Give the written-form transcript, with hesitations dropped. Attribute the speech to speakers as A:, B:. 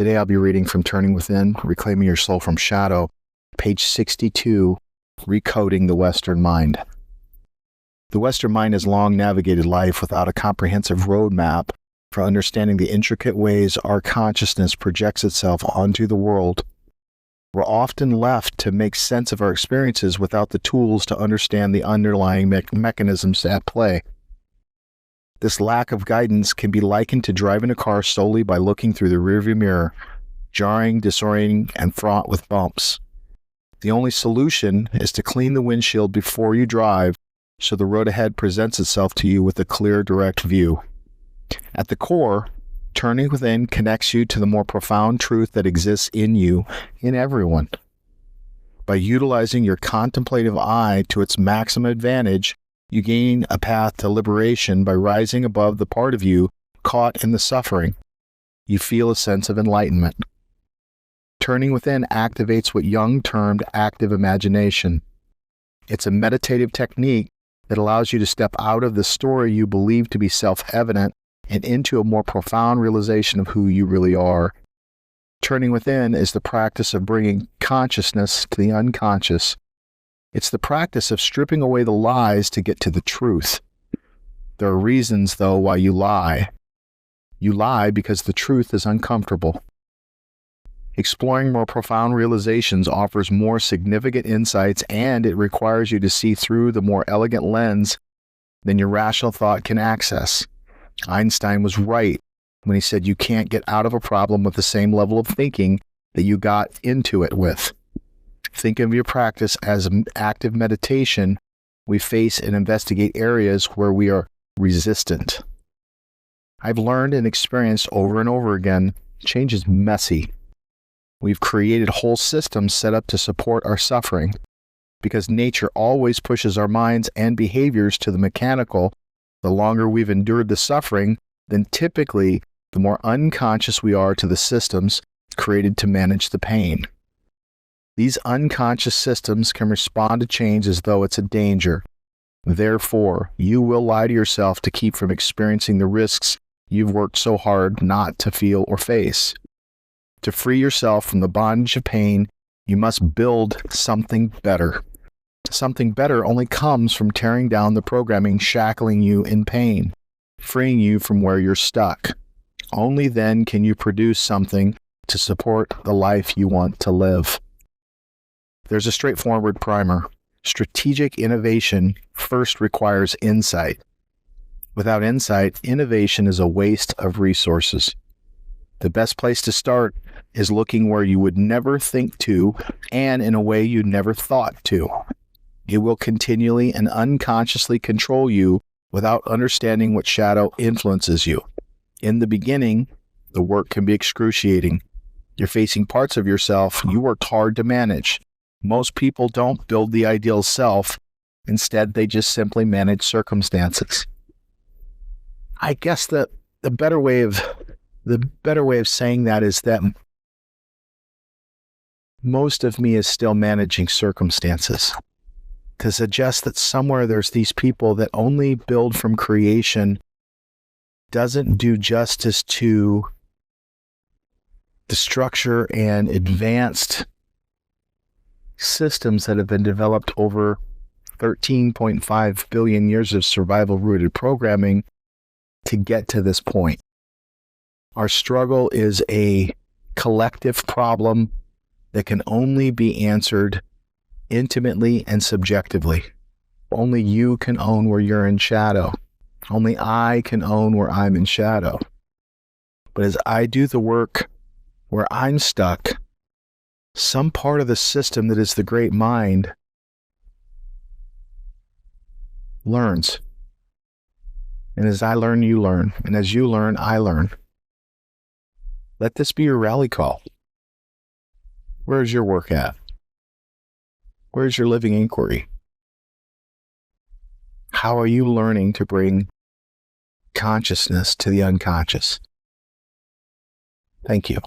A: Today I'll be reading from Turning Within, Reclaiming Your Soul from Shadow, page 62, Recoding the Western Mind. The Western mind has long navigated life without a comprehensive roadmap for understanding the intricate ways our consciousness projects itself onto the world. We're often left to make sense of our experiences without the tools to understand the underlying mechanisms at play. This lack of guidance can be likened to driving a car solely by looking through the rearview mirror, jarring, disorienting, and fraught with bumps. The only solution is to clean the windshield before you drive so the road ahead presents itself to you with a clear, direct view. At the core, Turning Within connects you to the more profound truth that exists in you, in everyone. By utilizing your contemplative eye to its maximum advantage, you gain a path to liberation by rising above the part of you caught in the suffering. You feel a sense of enlightenment. Turning Within activates what Jung termed active imagination. It's a meditative technique that allows you to step out of the story you believe to be self-evident and into a more profound realization of who you really are. Turning Within is the practice of bringing consciousness to the unconscious. It's the practice of stripping away the lies to get to the truth. There are reasons, though, why you lie. You lie because the truth is uncomfortable. Exploring more profound realizations offers more significant insights, and it requires you to see through the more elegant lens than your rational thought can access. Einstein was right when he said you can't get out of a problem with the same level of thinking that you got into it with. Think of your practice as an active meditation. We face and investigate areas where we are resistant. I've learned and experienced over and over again, change is messy. We've created whole systems set up to support our suffering. Because nature always pushes our minds and behaviors to the mechanical, the longer we've endured the suffering, then typically the more unconscious we are to the systems created to manage the pain. These unconscious systems can respond to change as though it's a danger. Therefore, you will lie to yourself to keep from experiencing the risks you've worked so hard not to feel or face. To free yourself from the bondage of pain, you must build something better. Something better only comes from tearing down the programming shackling you in pain, freeing you from where you're stuck. Only then can you produce something to support the life you want to live. There's a straightforward primer. Strategic innovation first requires insight. Without insight, innovation is a waste of resources. The best place to start is looking where you would never think to and in a way you never thought to. It will continually and unconsciously control you without understanding what shadow influences you. In the beginning, the work can be excruciating. You're facing parts of yourself you worked hard to manage. Most people don't build the ideal self. Instead, they just simply manage circumstances. I guess the better way of saying that is that most of me is still managing circumstances. To suggest that somewhere there's these people that only build from creation doesn't do justice to the structure and advanced systems that have been developed over 13.5 billion years of survival-rooted programming to get to this point. Our struggle is a collective problem that can only be answered intimately and subjectively. Only you can own where you're in shadow. Only I can own where I'm in shadow. But as I do the work where I'm stuck, some part of the system that is the great mind learns. And as I learn, you learn. And as you learn, I learn. Let this be your rally call. Where's your work at? Where's your living inquiry? How are you learning to bring consciousness to the unconscious? Thank you.